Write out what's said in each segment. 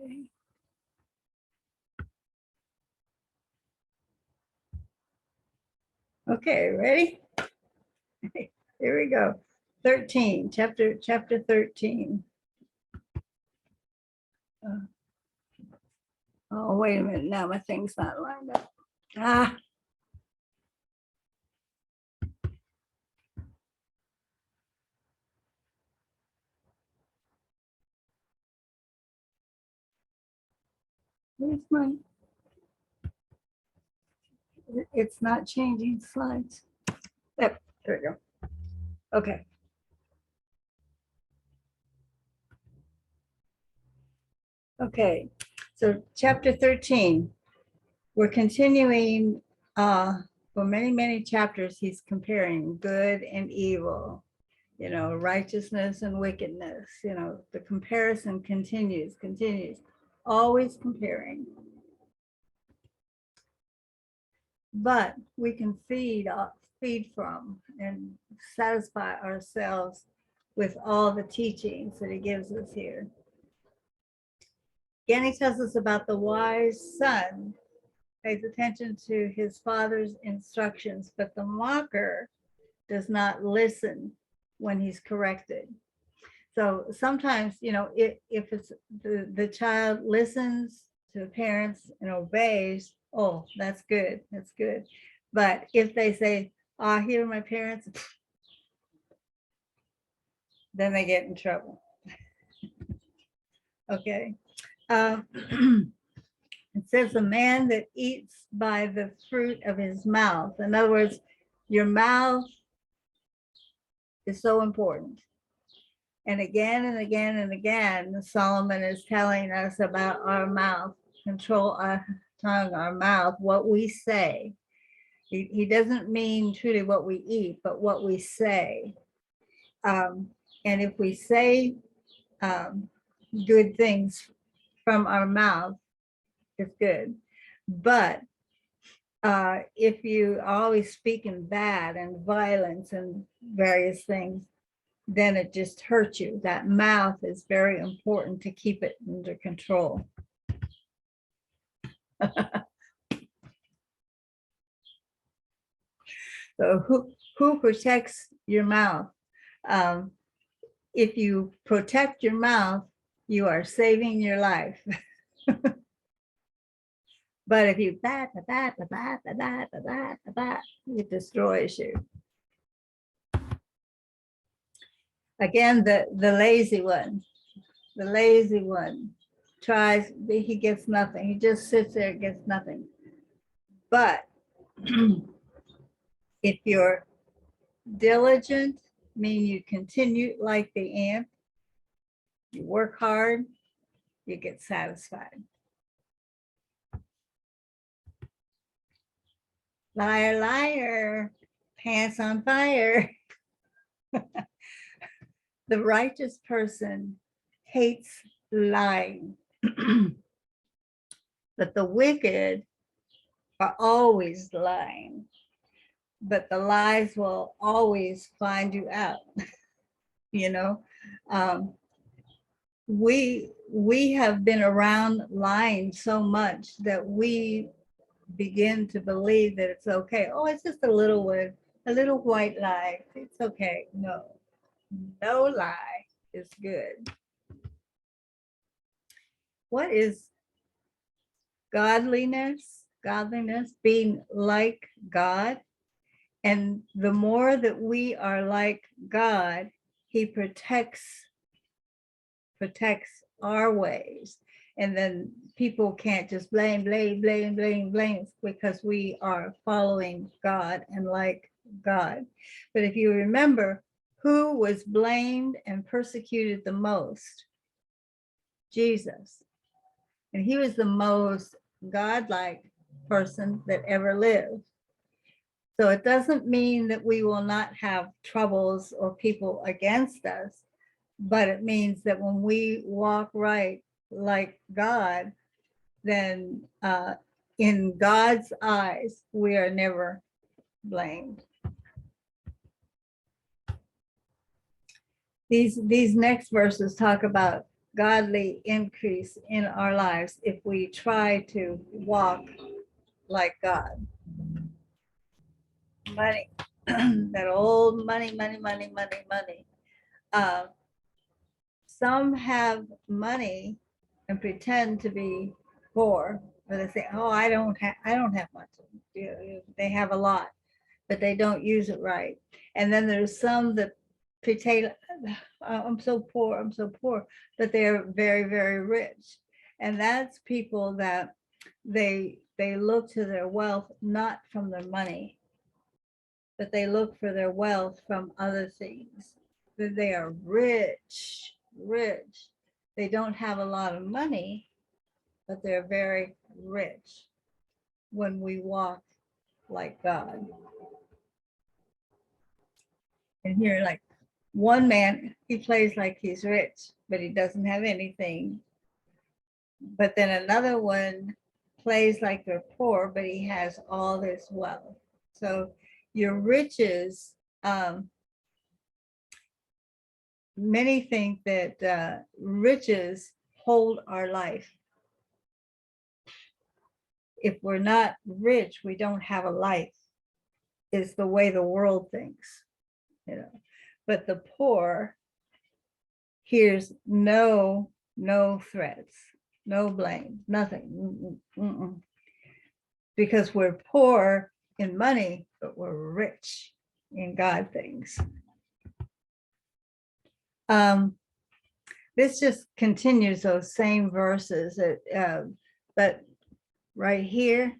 Okay. Okay, ready? Here we go. 13, chapter 13. Oh, wait a minute. Now my thing's not lined up. Ah. Where's my, it's not changing slides. Yep, there we go. Okay. Okay, so chapter 13, we're continuing for many chapters. He's comparing good and evil, you know, righteousness and wickedness. You know, the comparison continues, always comparing. But we can feed from and satisfy ourselves with all the teachings that he gives us here. Again, he tells us about the wise son, pays attention to his father's instructions, but the mocker does not listen when he's corrected. So sometimes, you know, if it's the child listens to the parents and obeys, oh, that's good, that's good. But if they say, "Ah, here are my parents," then they get in trouble. Okay. It says a man that eats by the fruit of his mouth. In other words, your mouth is so important. And again and again and again, Solomon is telling us about our mouth, control our tongue, our mouth, what we say. He doesn't mean truly what we eat, but what we say. And if we say good things from our mouth, it's good. But if you are always speaking bad and violence and various things, then it just hurts you. That mouth is very important to keep it under control. So who protects your mouth? If you protect your mouth, you are saving your life. But if you it destroys you. Again, the lazy one tries, he gets nothing. He just sits there and gets nothing. But if you're diligent, mean you continue like the ant, you work hard, you get satisfied. Liar, liar, pants on fire. The righteous person hates lying, but the wicked are always lying, but the lies will always find you out. You know, we have been around lying so much that we begin to believe that it's okay. Oh, it's just a little one, a little white lie. It's okay. No lie is good. What is godliness? Godliness, being like God. And the more that we are like God, he protects our ways. And then people can't just blame because we are following God and like God. But if you remember, who was blamed and persecuted the most? Jesus. And he was the most godlike person that ever lived. So it doesn't mean that we will not have troubles or people against us, but it means that when we walk right like God, then in God's eyes, we are never blamed. These next verses talk about godly increase in our lives if we try to walk like God. Money, that old money, money, money, money, money. Some have money and pretend to be poor, or they say, "Oh, I don't have much." They have a lot, but they don't use it right. And then there's some that pretend, I'm so poor, I'm so poor, but they're very, very rich. And that's people that they look to their wealth not from their money, but they look for their wealth from other things. That they are rich, rich. They don't have a lot of money, but they're very rich when we walk like God. And here, like one man, he plays like he's rich, but he doesn't have anything. But then another one plays like they're poor, but he has all this wealth. So your riches, many think that riches hold our life. If we're not rich, we don't have a life, is the way the world thinks, you know. But the poor hears no threats, no blame, nothing. Because we're poor in money, but we're rich in God things. This just continues those same verses, but right here,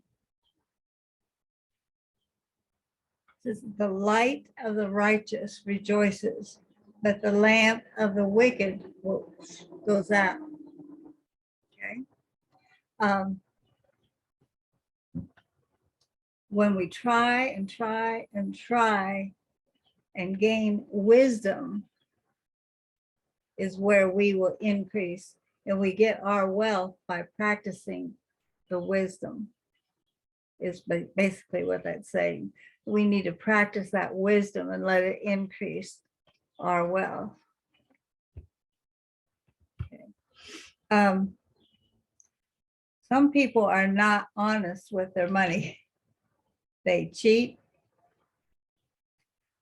says, the light of the righteous rejoices, but the lamp of the wicked goes out. Okay. When we try and try and try and gain wisdom is where we will increase, and we get our wealth by practicing the wisdom, is basically what that's saying. We need to practice that wisdom and let it increase our wealth. Okay. Some people are not honest with their money. They cheat.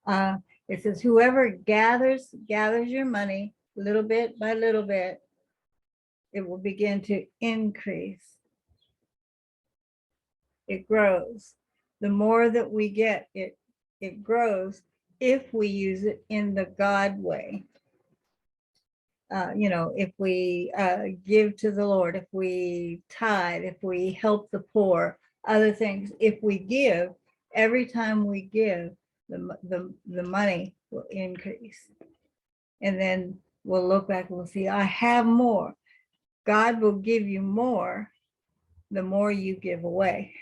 It says, whoever gathers your money little bit by little bit, it will begin to increase. It grows. The more that we get, it grows if we use it in the God way. If we give to the Lord, if we tithe, if we help the poor, other things, if we give, every time we give, the money will increase. And then we'll look back and we'll see, I have more. God will give you more the more you give away.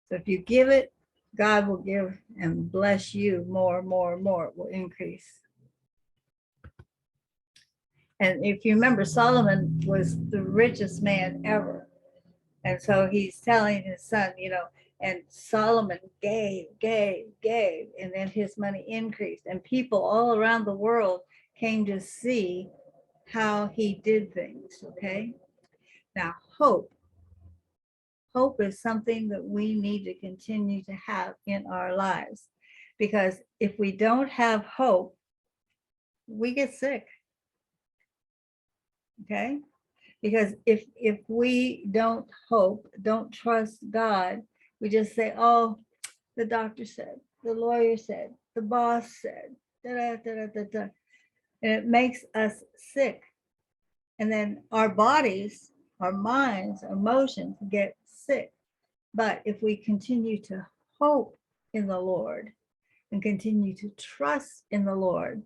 So if you give it, God will give and bless you more, more, more. It will increase. And if you remember, Solomon was the richest man ever. And so he's telling his son, and Solomon gave, and then his money increased. And people all around the world came to see how he did things, okay? Now, hope is something that we need to continue to have in our lives. Because if we don't have hope, we get sick, okay? Because if we don't hope, don't trust God, we just say, oh, the doctor said, the lawyer said, the boss said, da, da, da, da, da. And it makes us sick. And then our bodies, our minds, our emotions get sick. But if we continue to hope in the Lord and continue to trust in the Lord,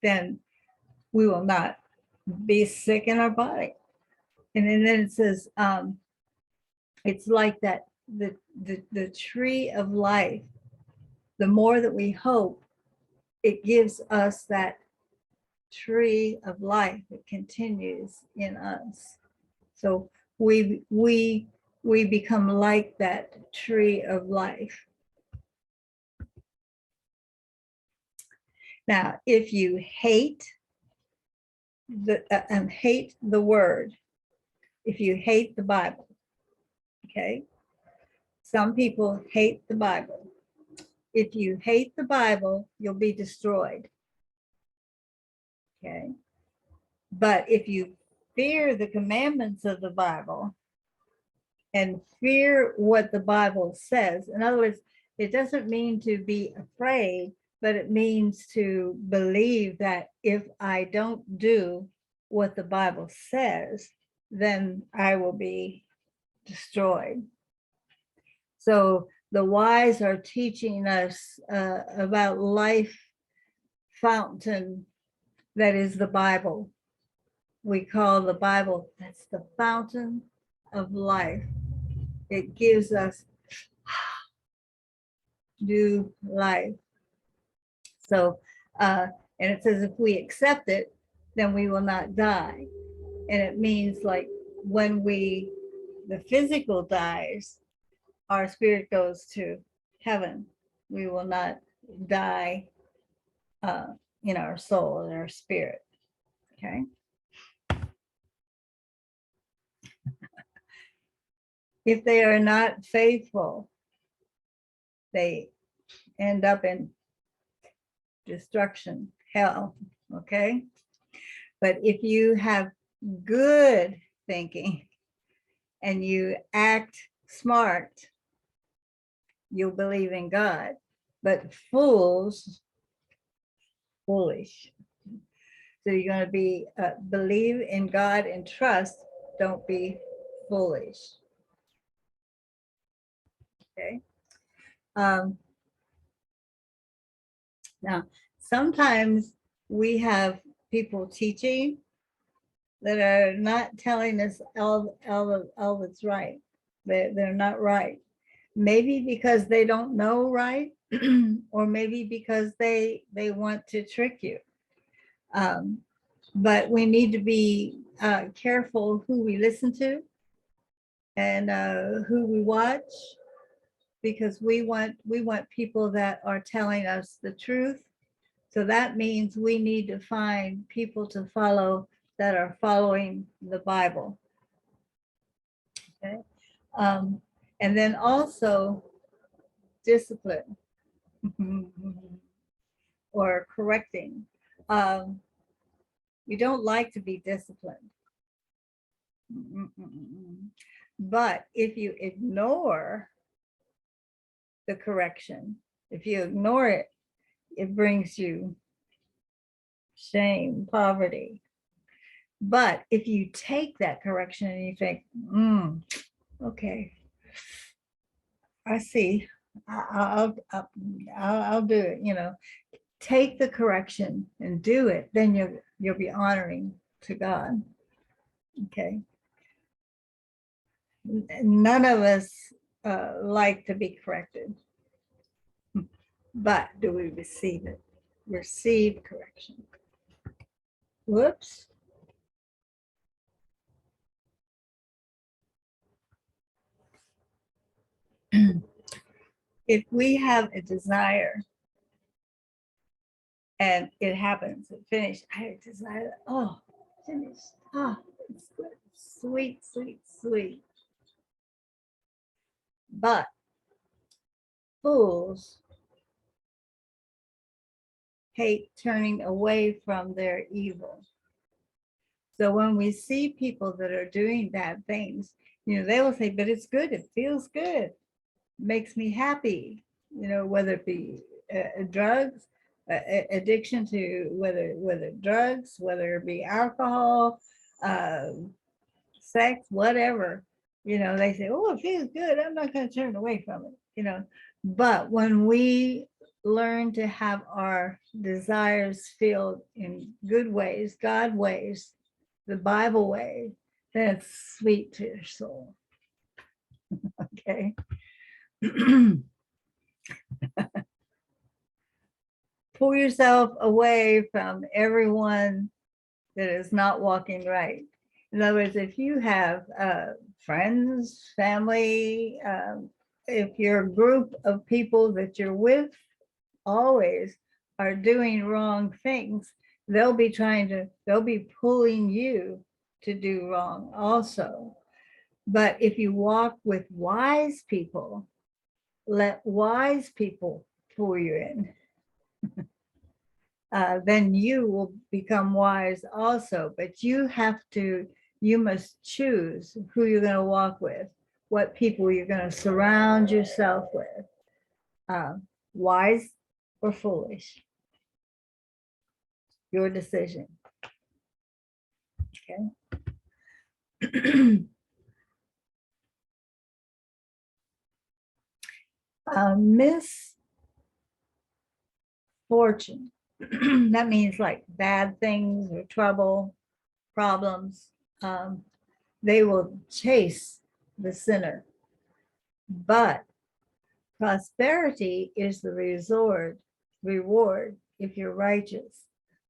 then we will not be sick in our body. And then it says, it's like that, the tree of life. The more that we hope, it gives us that tree of life. It continues in us. So we become like that tree of life. Now, if you hate and hate the word, if you hate the Bible, okay? Some people hate the Bible. If you hate the Bible, you'll be destroyed, okay? But if you fear the commandments of the Bible and fear what the Bible says, in other words, it doesn't mean to be afraid, but it means to believe that if I don't do what the Bible says, then I will be destroyed. So the wise are teaching us about life fountain that is the Bible. We call the Bible, that's the fountain of life. It gives us new life. So, and it says if we accept it, then we will not die. And it means like when the physical dies, our spirit goes to heaven. We will not die in our soul, in our spirit, okay? If they are not faithful, they end up in destruction, hell, okay? But if you have good thinking and you act smart, you'll believe in God. But foolish. So you're going to be believe in God and trust. Don't be foolish. Okay. Now, sometimes we have people teaching that are not telling us all that's right. They're not right. Maybe because they don't know right, or maybe because they want to trick you. But we need to be careful who we listen to and who we watch, because we want people that are telling us the truth. So that means we need to find people to follow that are following the Bible. Okay. And then also discipline or correcting. You don't like to be disciplined. But if you ignore the correction, if you ignore it, it brings you shame, poverty. But if you take that correction and you think, okay, I see, I'll do it, you know, take the correction and do it, then you'll be honoring to God. Okay. None of us like to be corrected, but do we receive it? Receive correction. Whoops. If we have a desire and it happens, it finished, I have a desire, oh, finished, it's good, sweet, sweet, sweet. But fools hate turning away from their evil. So when we see people that are doing bad things, you know, they will say, but it's good, it feels good, makes me happy, you know, whether it be drugs, addiction to whether drugs, whether it be alcohol, sex, whatever, you know, they say, oh, it feels good, I'm not going to turn away from it, you know. But when we learn to have our desires filled in good ways, God ways, the Bible way, then it's sweet to your soul. Okay. Pull yourself away from everyone that is not walking right. In other words, if you have friends, family, if you're a group of people that you're with always are doing wrong things, they'll be pulling you to do wrong also. But if you walk with wise people, let wise people pull you in, then you will become wise also. But you must choose who you're going to walk with, what people you're going to surround yourself with, wise or foolish. Your decision. Okay. Misfortune. That means like bad things or trouble, problems. They will chase the sinner. But prosperity is the reward if you're righteous.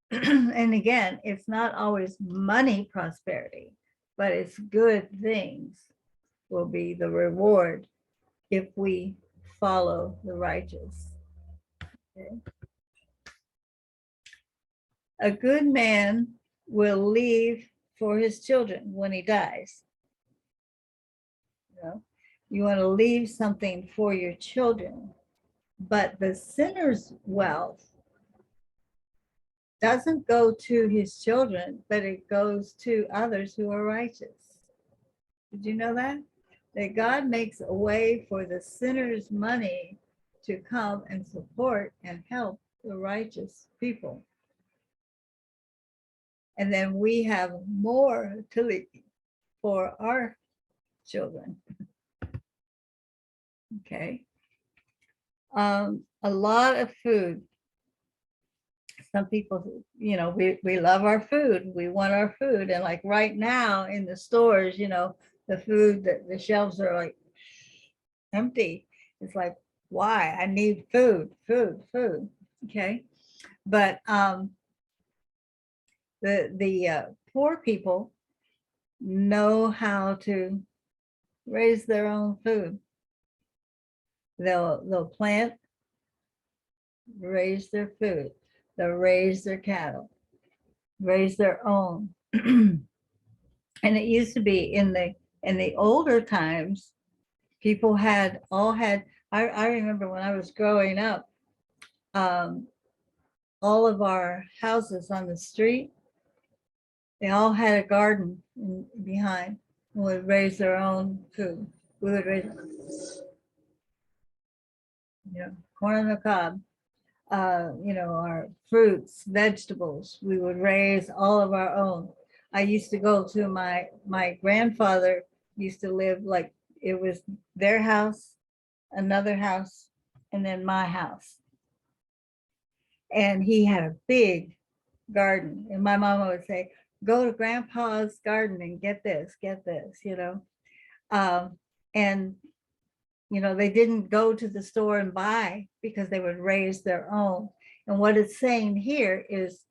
And again, it's not always money prosperity, but it's good things will be the reward if we follow the righteous. Okay. A good man will leave for his children when he dies. You want to leave something for your children, but the sinner's wealth doesn't go to his children, but it goes to others who are righteous. Did you know that? That God makes a way for the sinner's money to come and support and help the righteous people. And then we have more to leave for our children. Okay. A lot of food. Some people, we love our food. We want our food. And like right now in the stores, the food, the shelves are like empty. It's like, why? I need food. Okay. But the poor people know how to raise their own food. They'll plant, raise their food. They'll raise their cattle, raise their own. And it used to be in the older times, people had. I remember when I was growing up, all of our houses on the street, they all had a garden behind. We would raise their own food. We would raise, corn on the cob. Our fruits, vegetables, we would raise all of our own. I used to go to my grandfather used to live like it was their house, another house, and then my house. And he had a big garden. And my mama would say, go to grandpa's garden and get this, and they didn't go to the store and buy because they would raise their own. And what it's saying here is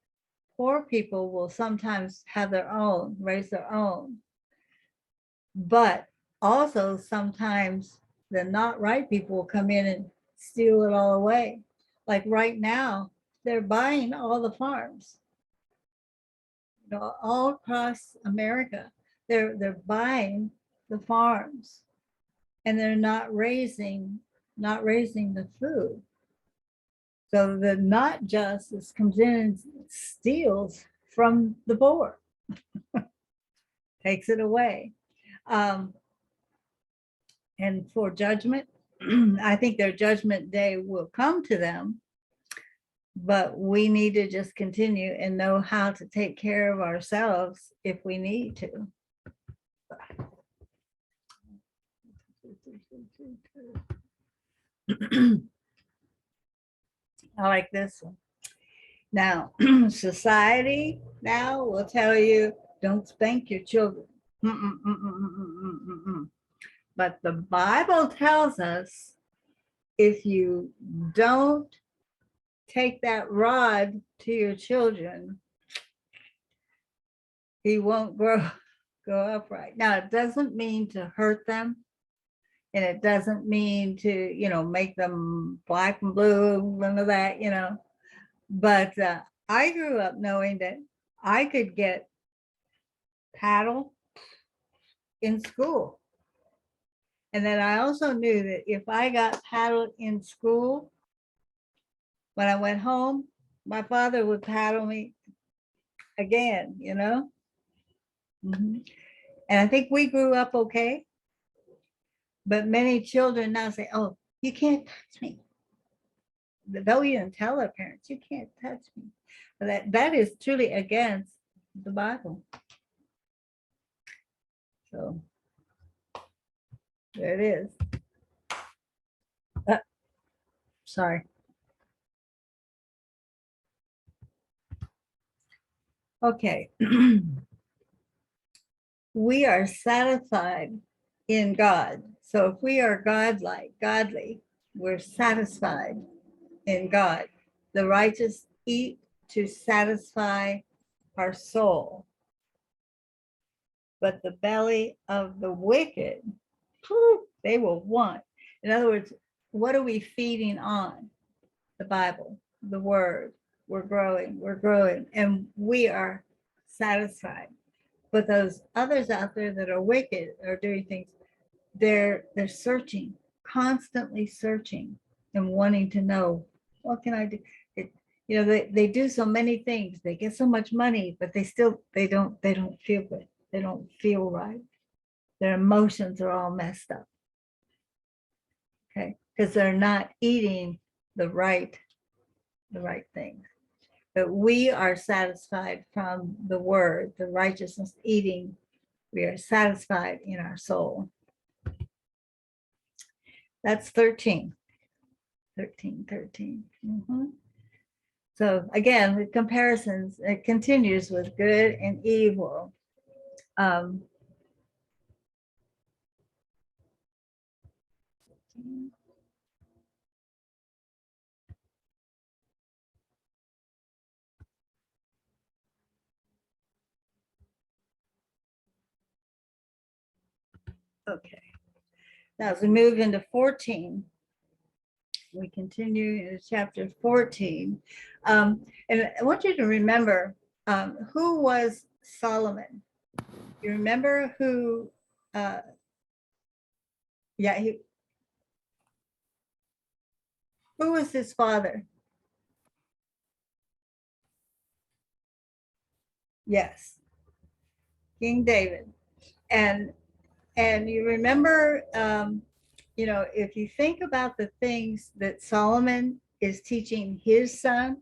poor people will sometimes have their own, raise their own. But also sometimes the not right people will come in and steal it all away. Like right now, they're buying all the farms. All across America, they're buying the farms. And they're not raising the food. So the not justice comes in and steals from the poor, takes it away. And for judgment, I think their judgment day will come to them, but we need to just continue and know how to take care of ourselves if we need to. I like this one. Now, society now will tell you, don't spank your children. But the Bible tells us if you don't take that rod to your children, he won't grow upright. Now, it doesn't mean to hurt them. And it doesn't mean to, make them black and blue, none of that, But I grew up knowing that I could get paddle in school. And then I also knew that if I got paddled in school, when I went home, my father would paddle me again, you know? And I think we grew up okay. But many children now say, oh, you can't touch me. They'll even tell their parents, you can't touch me. But that is truly against the Bible. So there it is. Sorry. Okay. We are satisfied in God. So if we are godlike, godly, we're satisfied in God. The righteous eat to satisfy our soul. But the belly of the wicked, they will want. In other words, what are we feeding on? The Bible, the word. We're growing, and we are satisfied. But those others out there that are wicked are doing things, they're searching, constantly searching and wanting to know, what can I do? They do so many things, they get so much money, but they don't feel good. They don't feel right. Their emotions are all messed up. Okay, because they're not eating the right things. But we are satisfied from the word, the righteousness eating. We are satisfied in our soul. That's 13. So again, the comparisons, it continues with good and evil. Okay. Now, as we move into 14, we continue in chapter 14. And I want you to remember who was Solomon. You remember who, who was his father? Yes, King David. And you remember, if you think about the things that Solomon is teaching his son,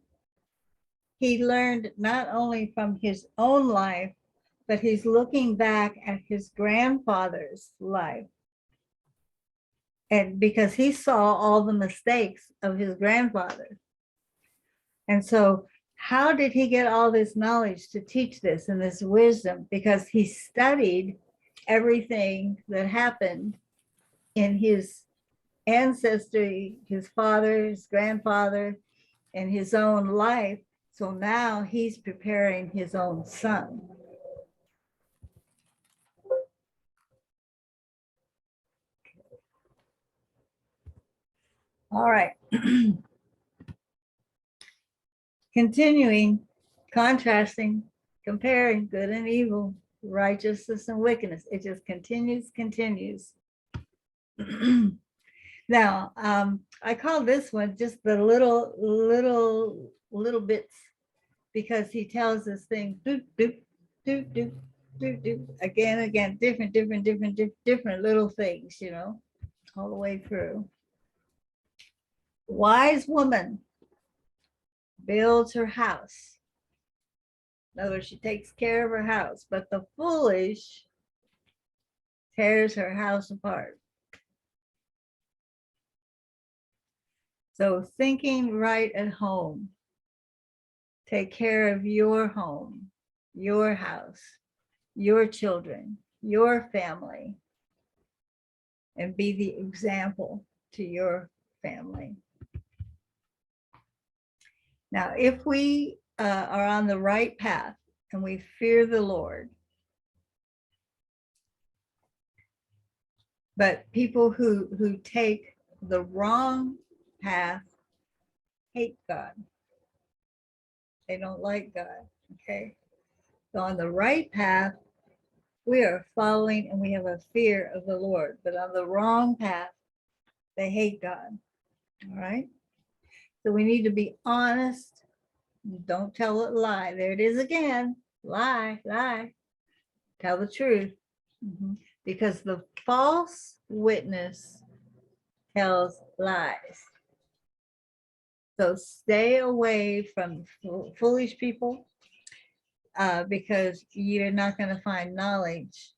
he learned not only from his own life, but he's looking back at his grandfather's life. And because he saw all the mistakes of his grandfather. And so how did he get all this knowledge to teach this and this wisdom? Because he studied everything that happened in his ancestry, his father, his grandfather, and his own life. So now he's preparing his own son. All right. Continuing, contrasting, comparing good and evil, righteousness and wickedness. It just continues. Now, I call this one just the little bits, because he tells us things, doop, doop, doop, doop, doop, doop, again, different little things, all the way through. Wise woman builds her house. In other words, she takes care of her house, but the foolish tears her house apart. So thinking right at home, take care of your home, your house, your children, your family, and be the example to your family. Now, if we are on the right path and we fear the Lord, but people who take the wrong path hate God. They don't like God. Okay. So on the right path, we are following and we have a fear of the Lord. But on the wrong path, they hate God. All right. So we need to be honest. Don't tell a lie. There it is again. Lie, lie. Tell the truth. Because the false witness tells lies. So stay away from foolish people because you're not going to find knowledge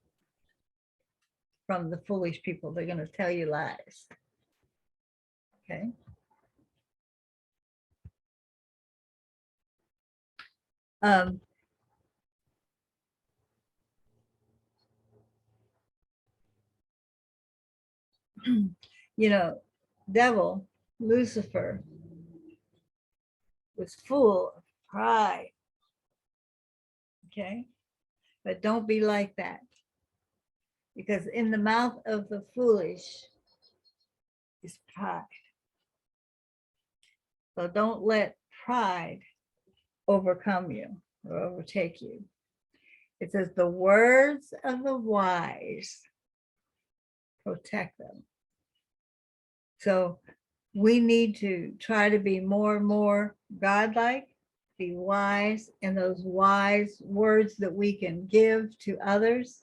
from the foolish people. They're going to tell you lies. Okay. You know, devil, Lucifer, was full of pride. Okay. But don't be like that. Because in the mouth of the foolish is pride. So don't let pride overcome you or overtake you. It says the words of the wise protect them. So we need to try to be more and more godlike, be wise, and those wise words that we can give to others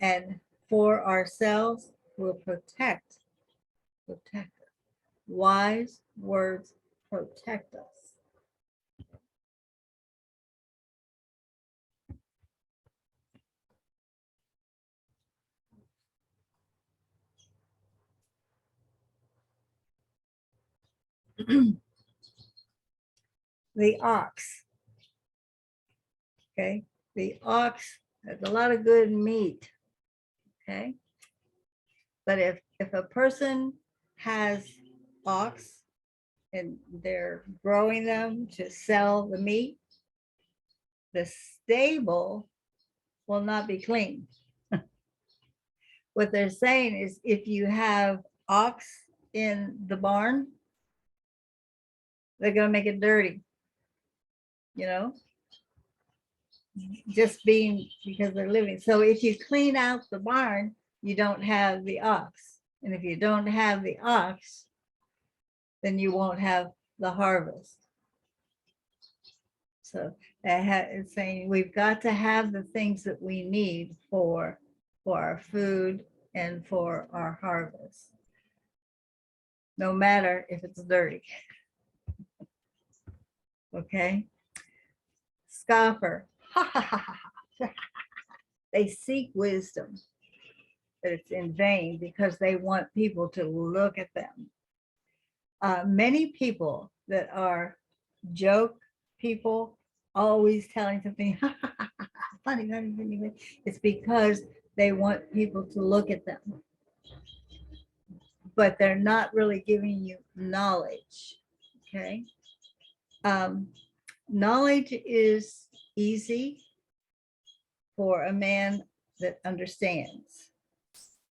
and for ourselves will protect us. Wise words protect us. The ox. Okay. The ox has a lot of good meat. Okay. But if a person has ox and they're growing them to sell the meat, the stable will not be clean. What they're saying is if you have ox in the barn, they're going to make it dirty, you know, just being because they're living. So if you clean out the barn, you don't have the ox. And if you don't have the ox, then you won't have the harvest. So it's saying we've got to have the things that we need for our food and for our harvest, no matter if it's dirty. Okay. Scoffer. They seek wisdom, but it's in vain because they want people to look at them. Many people that are joke people, always telling something funny, funny, funny, funny, it's because they want people to look at them. But they're not really giving you knowledge. Okay. Knowledge is easy for a man that understands.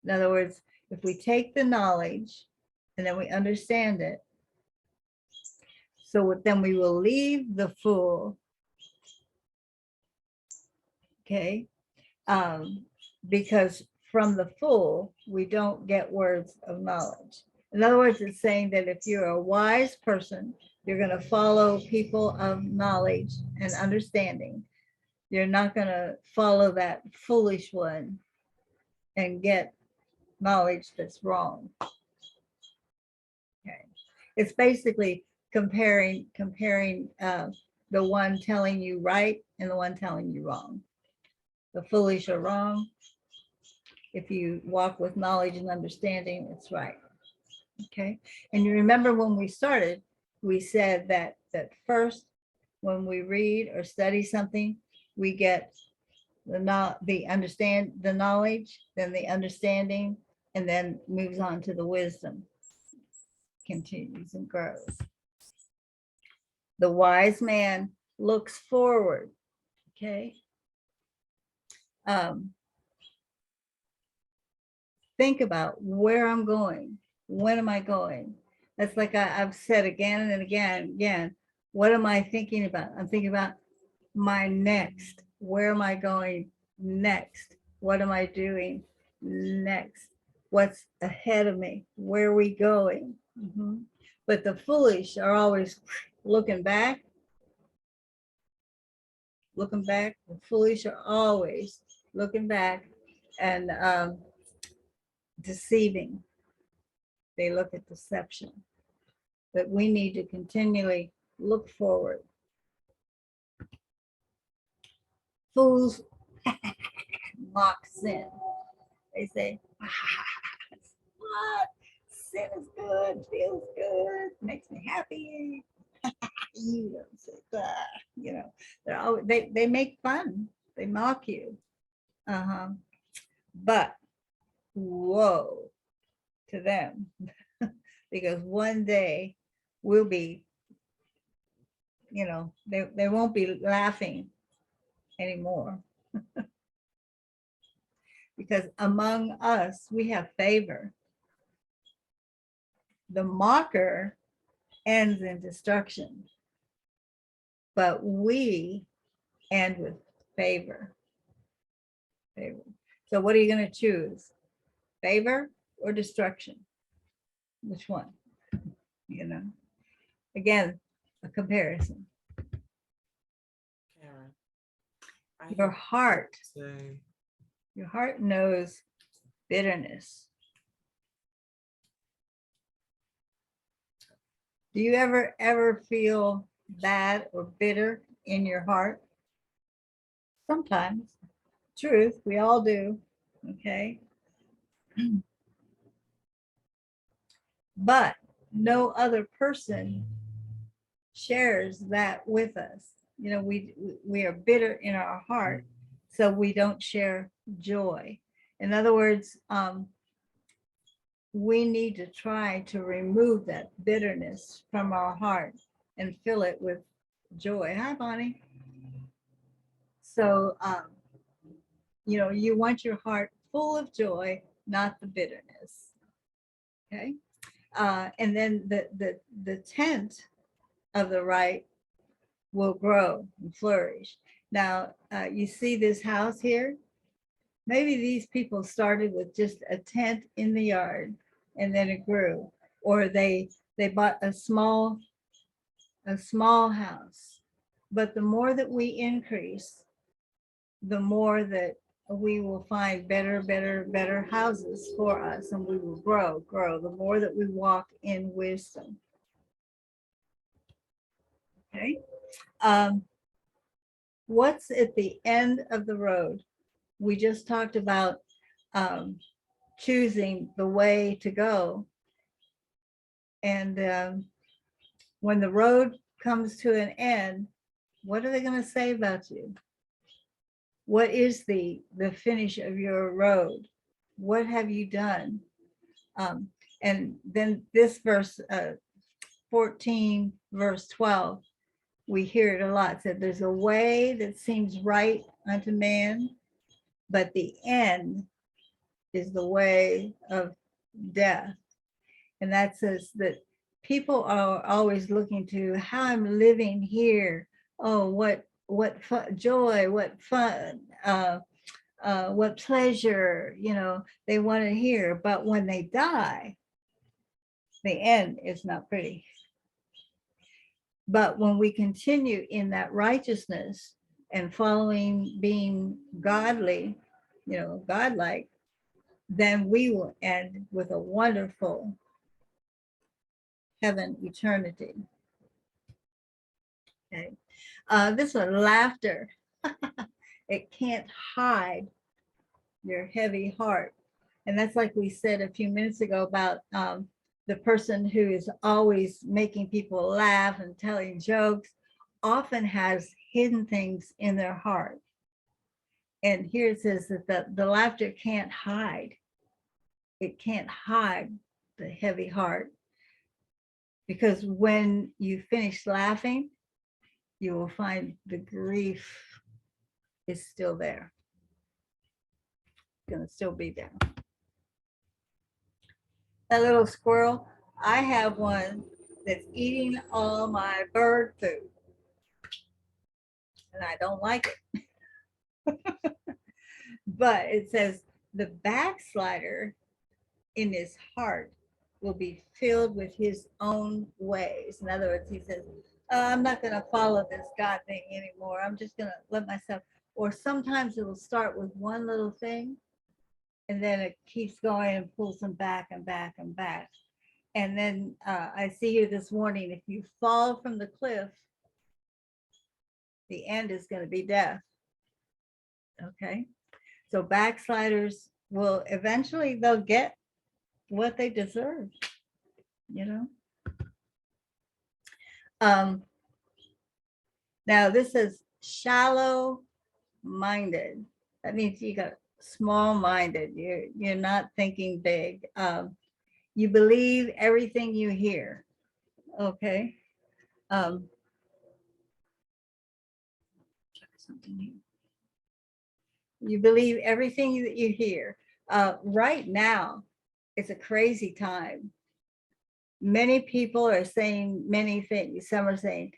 In other words, if we take the knowledge and then we understand it, so then we will leave the fool. Okay. Because from the fool, we don't get words of knowledge. In other words, it's saying that if you're a wise person, you're going to follow people of knowledge and understanding. You're not going to follow that foolish one and get knowledge that's wrong. Okay. It's basically comparing the one telling you right and the one telling you wrong. The foolish are wrong. If you walk with knowledge and understanding, it's right. Okay. And you remember when we started, we said that first, when we read or study something, we get the knowledge, then the understanding, and then moves on to the wisdom, continues and grows. The wise man looks forward. Okay. Think about where I'm going. When am I going? That's like I've said again and again. What am I thinking about? I'm thinking about my next. Where am I going next? What am I doing next? What's ahead of me? Where are we going? But the foolish are always looking back. Looking back. The foolish are always looking back and deceiving. They look at deception. But we need to continually look forward. Fools mock sin. They say, what? Sin is good, feels good, makes me happy. You don't say that. You know, they're always, they make fun. They mock you. But woe to them, because one day we'll be, you know, they won't be laughing anymore. Because among us, we have favor. The mocker ends in destruction, but we end with favor. Favor. So what are you going to choose? Favor or destruction? Which one? You know, again, a comparison. Karen, your heart knows bitterness. Do you ever feel bad or bitter in your heart? Sometimes. Truth, we all do. Okay. But no other person shares that with us. You know, we are bitter in our heart, so we don't share joy. In other words, we need to try to remove that bitterness from our heart and fill it with joy. Hi, Bonnie. So, you know, you want your heart full of joy, not the bitterness. Okay. And then the tent of the right will grow and flourish. Now, you see this house here? Maybe these people started with just a tent in the yard and then it grew, or they bought a small house. But the more that we increase, the more that we will find better houses for us, and we will grow the more that we walk in wisdom. Okay. What's at the end of the road? We just talked about choosing the way to go. And when the road comes to an end, what are they going to say about you? What is the finish of your road? What have you done? And then this verse 14, verse 12, we hear it a lot. Said there's a way that seems right unto man, but the end is the way of death. And that says that people are always looking to how I'm living here. Oh, what joy, what fun, what pleasure, you know, they want to hear. But when they die, the end is not pretty. But when we continue in that righteousness and following, being godly, you know, godlike, then we will end with a wonderful heaven eternity. Okay. This one, laughter. It can't hide your heavy heart. And that's like we said a few minutes ago about the person who is always making people laugh and telling jokes often has hidden things in their heart. And here it says that the laughter can't hide. It can't hide the heavy heart. Because when you finish laughing, you will find the grief is still there. It's going to still be there. That little squirrel, I have one that's eating all my bird food. and I don't like it. But it says the backslider in his heart will be filled with his own ways. In other words, he says, I'm not going to follow this God thing anymore. I'm just going to let myself, or sometimes it will start with one little thing and then it keeps going and pulls them back and back and back. And then I see here this morning, if you fall from the cliff, the end is going to be death. Okay. So backsliders will eventually, they'll get what they deserve, you know. Now this is shallow minded. That means you got small minded. You're not thinking big. You believe everything you hear. Okay. Something here. You believe everything that you hear. Right now, it's a crazy time. Many people are saying many things. Some are saying,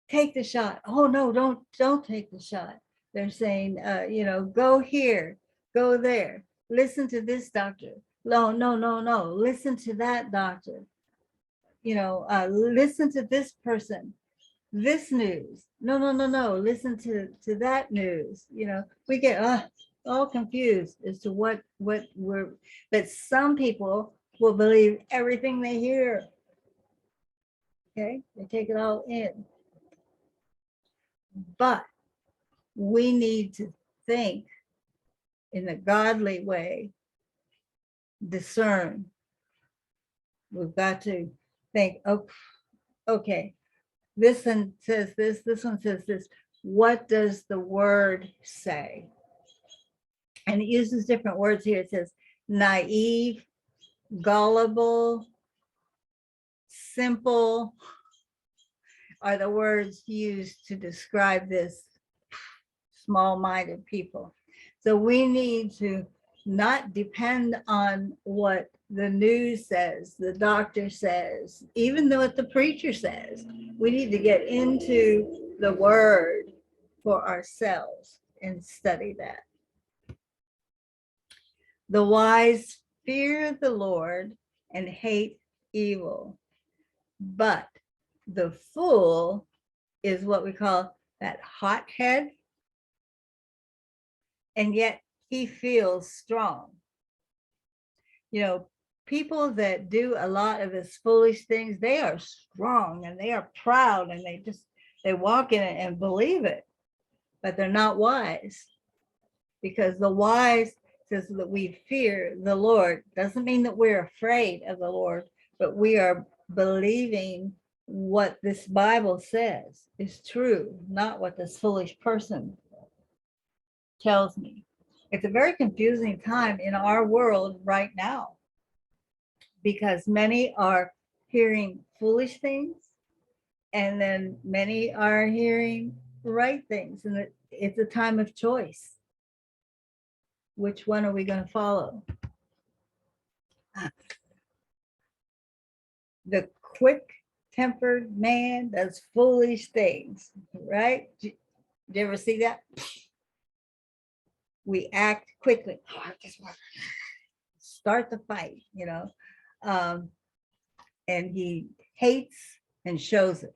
take the shot. Oh no, don't take the shot. They're saying, go here, go there. Listen to this doctor. No, listen to that doctor. Listen to this person. This news. No. Listen to that news. We get all confused as to what we're. But some people will believe everything they hear. Okay, they take it all in. But we need to think in a godly way, discern. We've got to think, okay, this one says this one says this. What does the word say? And it uses different words here. It says naive, gullible, simple are the words used to describe this small-minded people. So we need to not depend on what the news says, the doctor says, even though what the preacher says. We need to get into the word for ourselves and study that. The wise fear the Lord and hate evil, but the fool is what we call that hothead, and yet he feels strong. People that do a lot of this foolish things, they are strong and they are proud and they walk in it and believe it, but they're not wise, because the wise says that we fear the Lord. Doesn't mean that we're afraid of the Lord, but we are believing what this Bible says is true, not what this foolish person tells me. It's a very confusing time in our world right now, because many are hearing foolish things and then many are hearing right things. And it's a time of choice. Which one are we going to follow? The quick-tempered man does foolish things, right? Did you ever see that? We act quickly. I just want to start the fight, and he hates and shows it,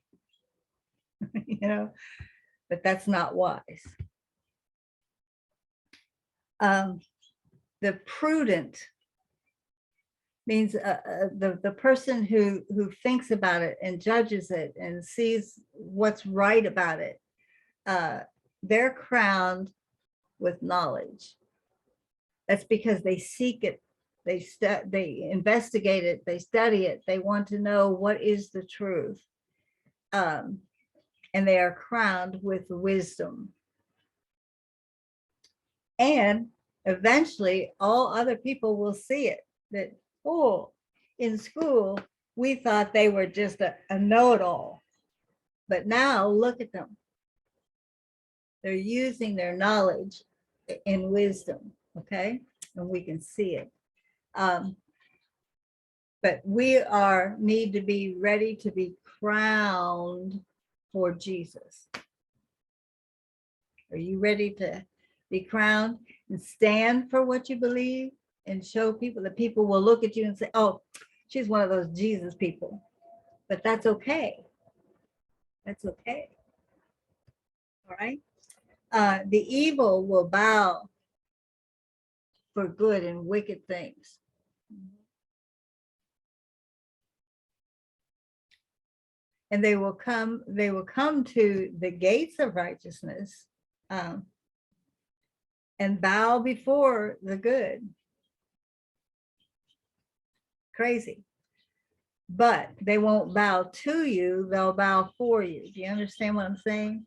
but that's not wise. The prudent means the person who thinks about it and judges it and sees what's right about it. They're crowned with knowledge. That's because they seek it, they investigate it, they study it, they want to know what is the truth, and they are crowned with wisdom. And eventually all other people will see it, that, oh, in school we thought they were just a know-it-all, but now look at them. They're using their knowledge in wisdom, okay? And we can see it. But we need to be ready to be crowned for Jesus. Are you ready to be crowned and stand for what you believe and show people that people will look at you and say, oh, she's one of those Jesus people. But that's okay. That's okay. All right. The evil will bow for good and wicked things. And they will come to the gates of righteousness and bow before the good. Crazy. But they won't bow to you, they'll bow for you. Do you understand what I'm saying?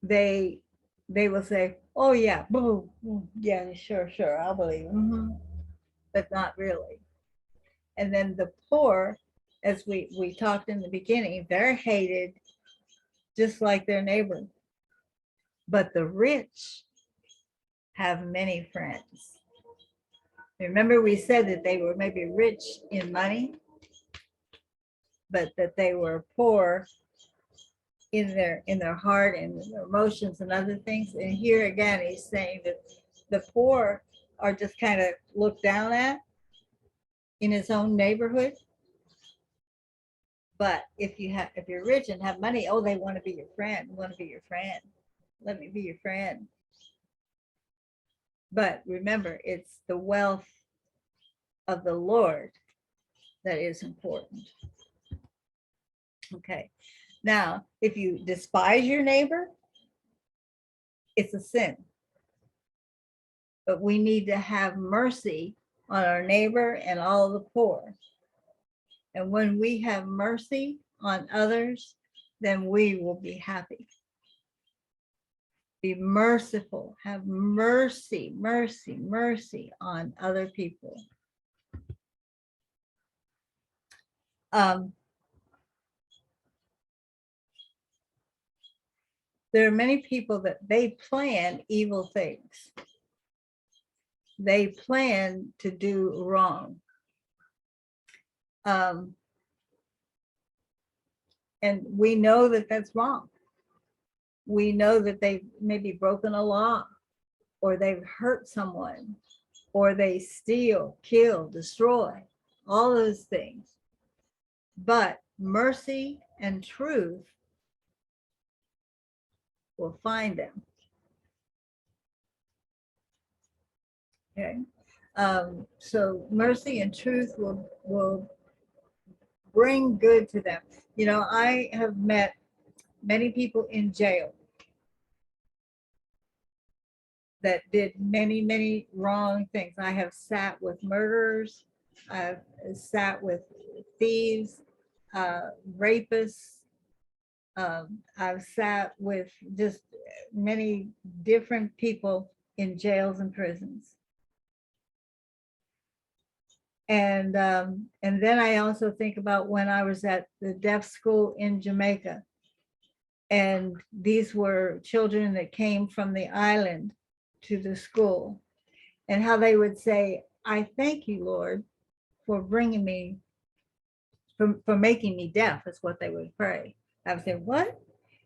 They will say, oh yeah, boom, yeah, sure, I'll believe. But not really. And then the poor, as we talked in the beginning, they're hated just like their neighbor. But the rich have many friends. Remember, we said that they were maybe rich in money, but that they were poor in their heart and their emotions and other things. And here again, he's saying that the poor are just kind of looked down at in his own neighborhood. But if you're rich and have money, oh, they want to be your friend. Want to be your friend. Let me be your friend. But remember, it's the wealth of the Lord that is important. Okay. Now, if you despise your neighbor, it's a sin. But we need to have mercy on our neighbor and all the poor. And when we have mercy on others, then we will be happy. Be merciful, have mercy on other people. There are many people that they plan evil things. They plan to do wrong. And we know that that's wrong. We know that they've maybe broken a law, or they've hurt someone, or they steal, kill, destroy, all those things. But mercy and truth will find them. Okay. So mercy and truth will bring good to them. You know, I have met many people in jail that did many wrong things. I have sat with murderers. I've sat with thieves, rapists. I've sat with just many different people in jails and prisons. And then I also think about when I was at the deaf school in Jamaica. And these were children that came from the island to the school, and how they would say, I thank you, Lord, for bringing me, for making me deaf, is what they would pray. I would say, what?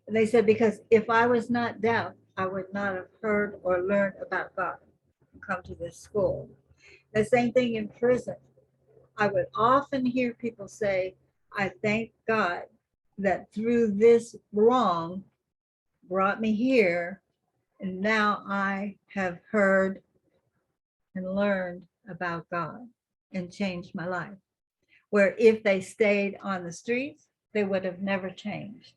And they said, because if I was not deaf, I would not have heard or learned about God and come to this school. The same thing in prison. I would often hear people say, I thank God that through this wrong brought me here, and now I have heard and learned about God and changed my life. Where if they stayed on the streets, they would have never changed.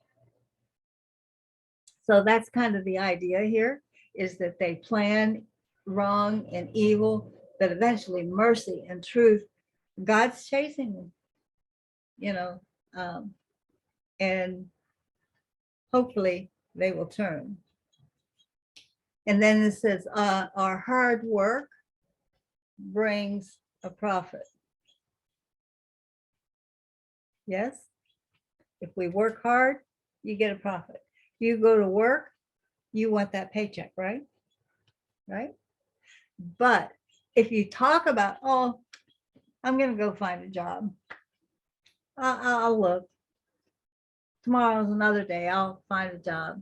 So that's kind of the idea here, is that they plan wrong and evil, but eventually mercy and truth, God's chasing them, you know, and hopefully they will turn. And then it says, our hard work brings a profit. Yes, if we work hard, you get a profit. You go to work, you want that paycheck, right? Right? But if you talk about, oh, I'm going to go find a job, I'll look. Tomorrow's another day, I'll find a job.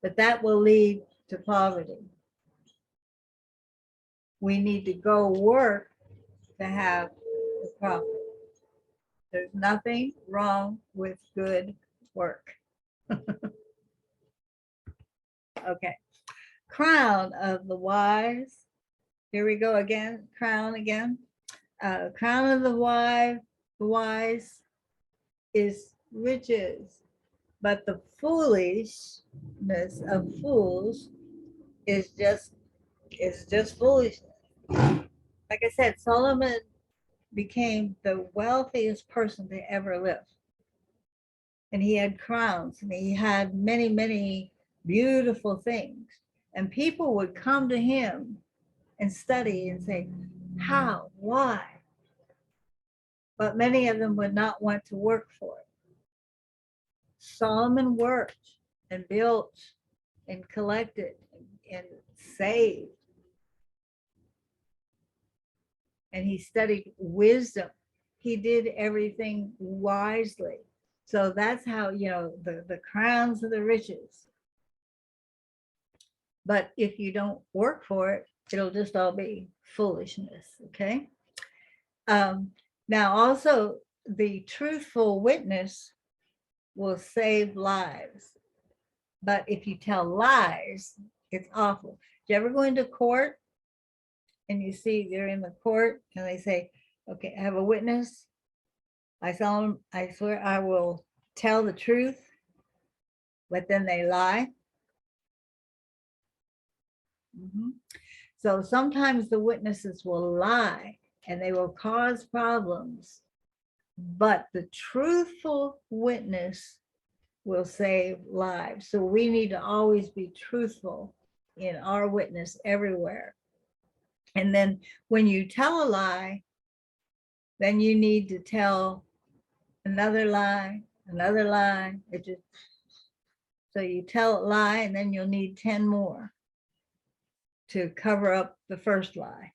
but that will lead to poverty. We need to go work to have the profit. There's nothing wrong with good work. Okay. Crown of the wise. Here we go again. Crown again. Crown of the wise is riches, but the foolishness of fools is just foolishness. Like I said, Solomon became the wealthiest person to ever live. And he had crowns and he had many, many beautiful things. And people would come to him and study and say, how, why? But many of them would not want to work for it. Solomon worked and built and collected and saved. And he studied wisdom. He did everything wisely. So that's how, the crowns of the riches. But if you don't work for it, it'll just all be foolishness, okay? Now also, the truthful witness will save lives. But if you tell lies, it's awful. Do you ever go into court and you see they're in the court and they say, okay, I have a witness. I swear I will tell the truth, but then they lie. So sometimes the witnesses will lie and they will cause problems, but the truthful witness will save lives. So we need to always be truthful in our witness everywhere. And then when you tell a lie, then you need to tell another lie. So you tell a lie and then you'll need 10 more to cover up the first lie.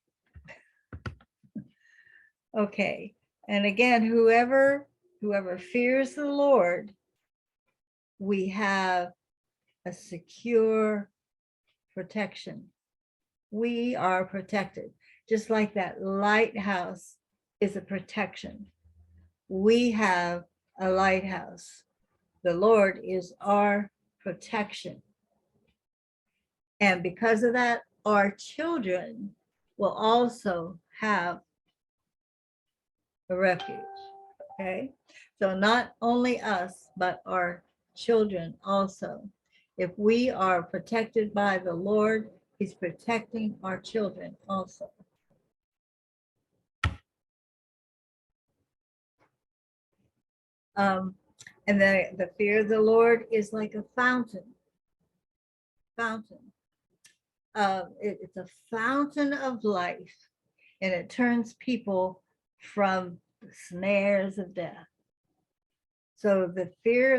Okay, and again, whoever fears the Lord, we have a secure protection. We are protected, just like that lighthouse is a protection. We have a lighthouse. The Lord is our protection. And because of that, our children will also have a refuge, okay? So not only us, but our children also. If we are protected by the Lord, he's protecting our children also. And the fear of the Lord is like a fountain. It's a fountain of life, and it turns people from the snares of death. So the fear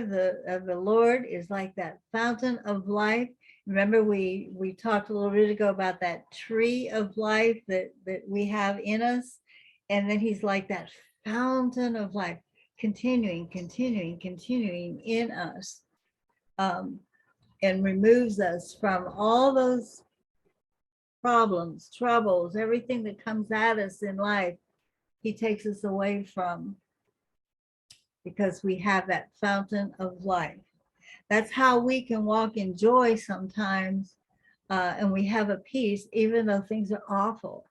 of the Lord is like that fountain of life. Remember, we talked a little bit ago about that tree of life that we have in us, and then he's like that fountain of life, continuing in us, and removes us from all those problems, troubles, everything that comes at us in life. He takes us away from, because we have that fountain of life. That's how we can walk in joy sometimes, and we have a peace, even though things are awful.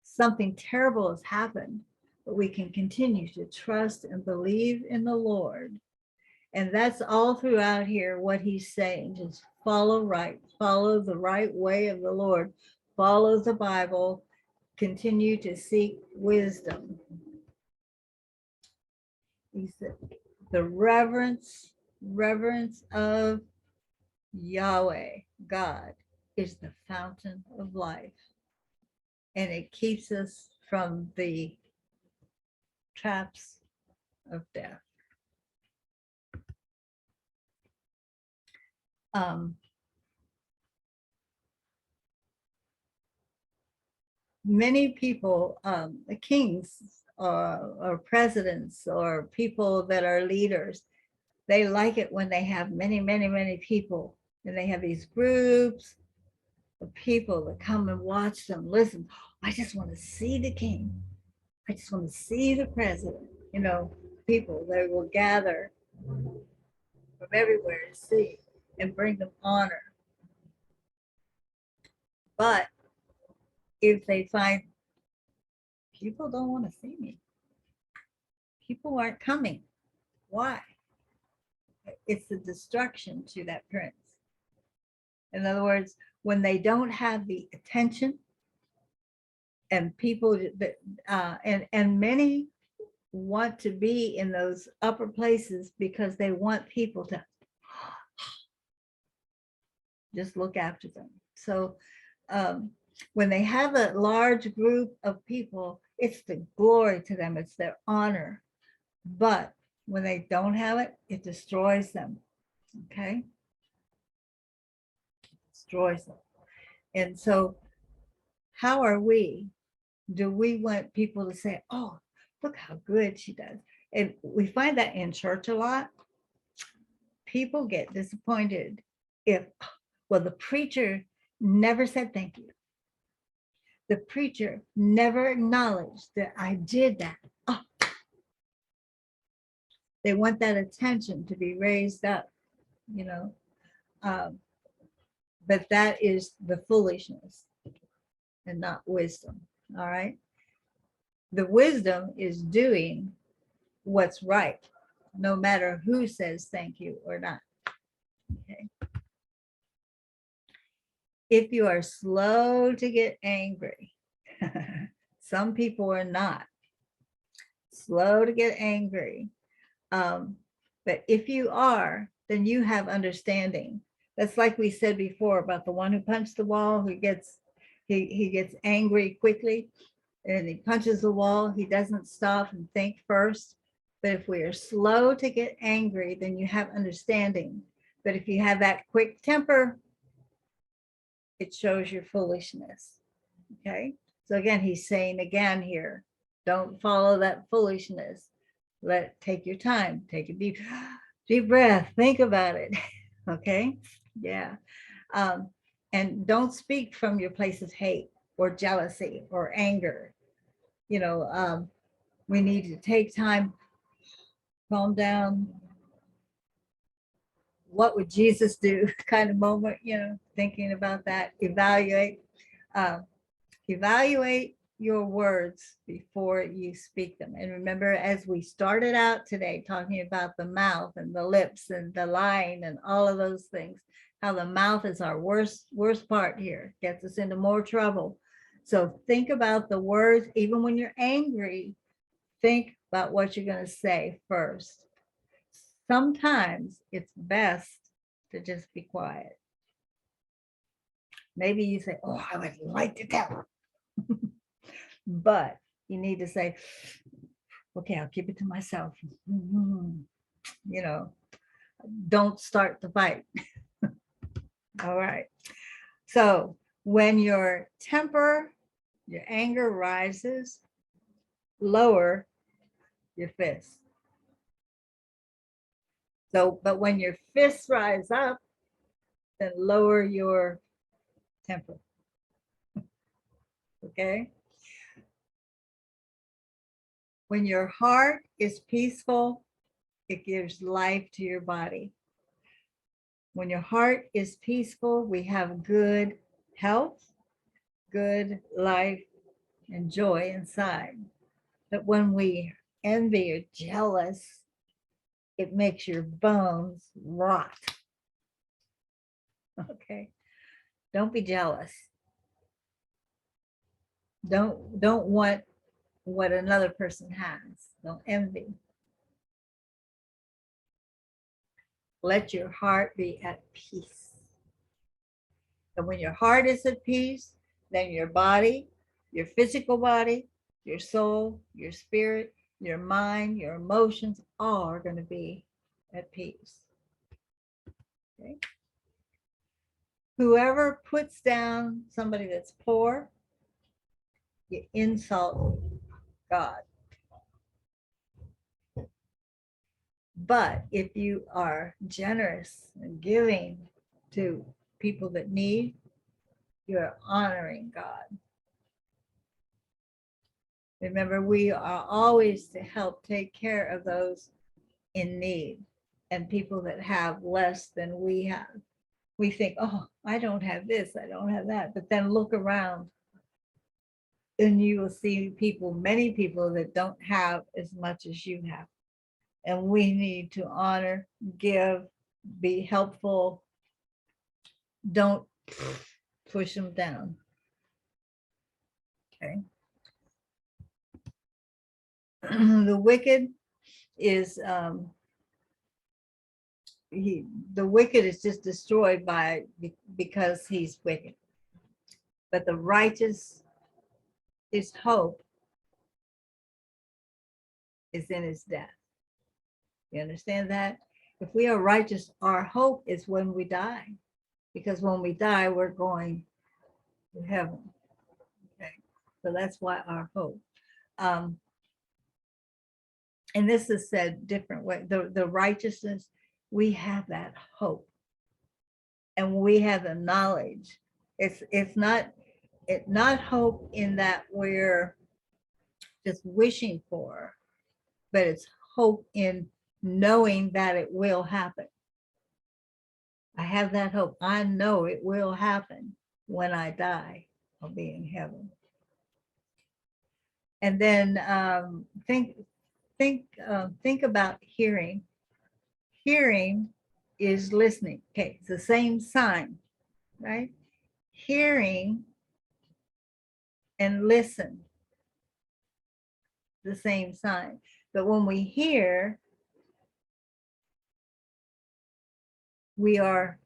Something terrible has happened, but we can continue to trust and believe in the Lord. And that's all throughout here, what he's saying. Just follow the right way of the Lord, follow the Bible, continue to seek wisdom. He said, the reverence of Yahweh, God, is the fountain of life. And it keeps us from the traps of death. Many people, kings or presidents or people that are leaders, they like it when they have many people And they have these groups of people that come and watch them, listen. I just want to see the king. I just want to see the president. People, they will gather from everywhere to see and bring them honor. But if they find people don't want to see me, people aren't coming, why? It's a destruction to that prince. In other words, when they don't have the attention, and people and many want to be in those upper places because they want people to just look after them. So when they have a large group of people, it's the glory to them, it's their honor. But when they don't have it, it destroys them. Okay? Destroys them. And so how are we? Do we want people to say, oh, look how good she does? And we find that in church a lot. People get disappointed if, well, the preacher never said thank you. The preacher never acknowledged that I did that. Oh. They want that attention to be raised up, but that is the foolishness and not wisdom. All right. The wisdom is doing what's right, no matter who says thank you or not. Okay. If you are slow to get angry, some people are not slow to get angry. But if you are, then you have understanding. That's like we said before about the one who punched the wall, who gets he gets angry quickly and he punches the wall. He doesn't stop and think first. But if we are slow to get angry, then you have understanding. But if you have that quick temper, it shows your foolishness. Okay. So again, he's saying again here, don't follow that foolishness. Take your time, take a deep breath, think about it. Okay. Yeah. And don't speak from your place of hate or jealousy or anger. We need to take time, calm down. What would Jesus do? Kind of moment, thinking about that. Evaluate your words before you speak them. And remember, as we started out today, talking about the mouth and the lips and the lying and all of those things, how the mouth is our worst part here, gets us into more trouble. So think about the words, even when you're angry, think about what you're going to say first. Sometimes it's best to just be quiet. Maybe you say, oh, I would like to tell her. But you need to say, okay, I'll keep it to myself. Don't start the fight. All right. So when your anger rises, lower your fist. But when your fists rise up, then lower your temper. Okay. When your heart is peaceful, it gives life to your body. When your heart is peaceful, we have good health, good life, and joy inside. But when we envy or jealous, it makes your bones rot. Okay. Don't be jealous. Don't want what another person has. Don't envy. Let your heart be at peace. And when your heart is at peace, then your body, your physical body, your soul, your spirit, your mind, your emotions, all are going to be at peace. Okay. Whoever puts down somebody that's poor, you insult God. But if you are generous and giving, to people that need, you're honoring God. Remember, we are always to help take care of those in need and people that have less than we have. We think, oh, I don't have this, I don't have that. But then look around and you will see people, many people that don't have as much as you have. And we need to honor, give, be helpful. Don't push them down. Okay. The wicked is the wicked is just destroyed because he's wicked. But the righteous, his hope is in his death. You understand that? If we are righteous, our hope is when we die. Because when we die, we're going to heaven. Okay. So that's why our hope. And this is said different way. The righteousness, we have that hope. And we have the knowledge. It's not hope in that we're just wishing for, but it's hope in knowing that it will happen. I have that hope. I know it will happen. When I die, I'll be in heaven. And then think about hearing. Hearing is listening. Okay, it's the same sign, right? Hearing and listen, the same sign. But when we hear, we are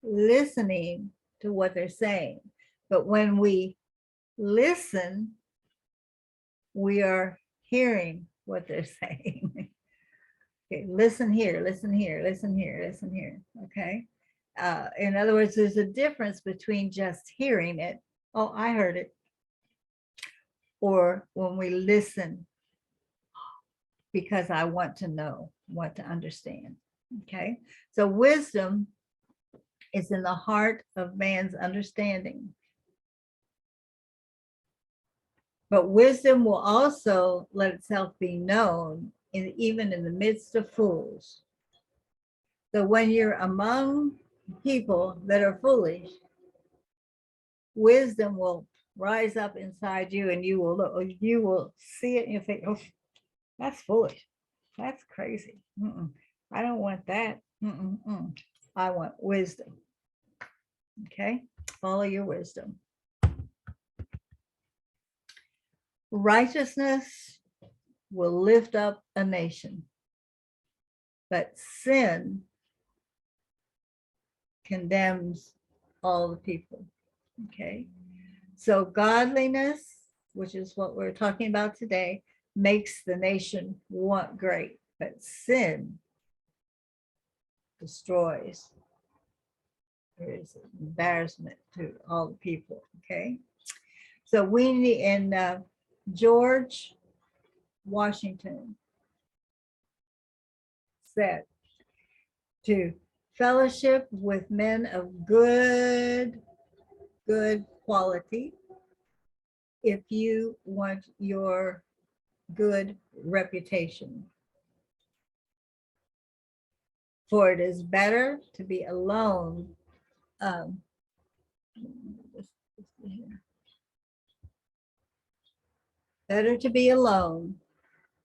listening to what they're saying. But when we listen, we are hearing what they're saying. Okay, listen here, listen here, listen here, listen here. Okay. In other words, there's a difference between just hearing it. Oh, I heard it. Or when we listen because I want to know, want to understand. Okay. So wisdom is in the heart of man's understanding. But wisdom will also let itself be known even in the midst of fools. So when you're among people that are foolish, wisdom will rise up inside you, and you will see it and you think, oh, that's foolish. That's crazy. I don't want that. I want wisdom. Okay, follow your wisdom. Righteousness will lift up a nation, but sin condemns all the people. Okay, so godliness, which is what we're talking about today, makes the nation great, but sin destroys. There is embarrassment to all the people. Okay, so we need, and George Washington said, to fellowship with men of good quality if you want your good reputation. For it is better to be alone. Better to be alone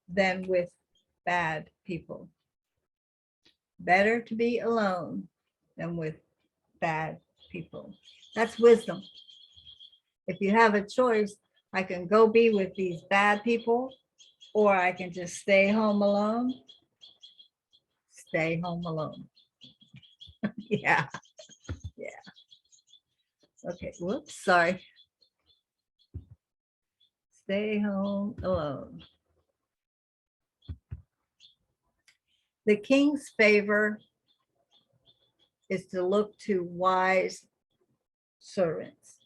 than with bad people. Better to be alone than with bad people. That's wisdom. If you have a choice, I can go be with these bad people, or I can just stay home alone. Stay home alone. Yeah. Okay, whoops, sorry. Stay home alone. The king's favor is to look to wise servants.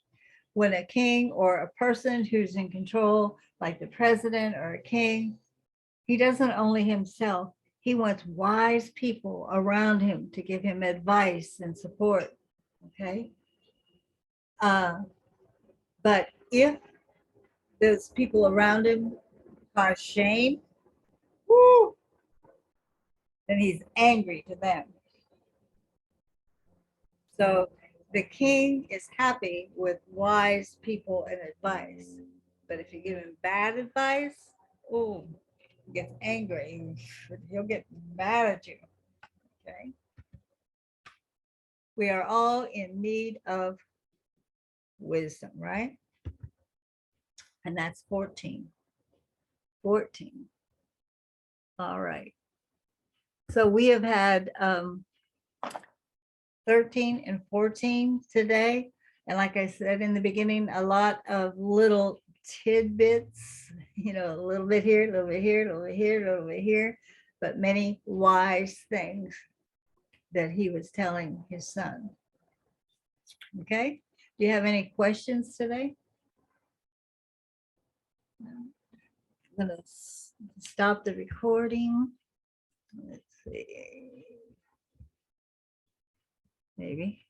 When a king or a person who's in control, like the president or a king, he doesn't only himself, He wants wise people around him to give him advice and support. Okay. But if those people around him cause shame, whoo, then he's angry to them. So the king is happy with wise people and advice. But if you give him bad advice, oh, he gets angry. He'll get mad at you. Okay. We are all in need of wisdom, right? And that's 14. 14. All right. So we have had 13 and 14 today. And like I said in the beginning, a lot of little tidbits, a little bit here, a little bit here, a little bit here, a little bit here, but many wise things that he was telling his son. Okay. Do you have any questions today? I'm going to stop the recording. Let's see. Maybe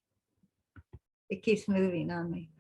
it keeps moving on me.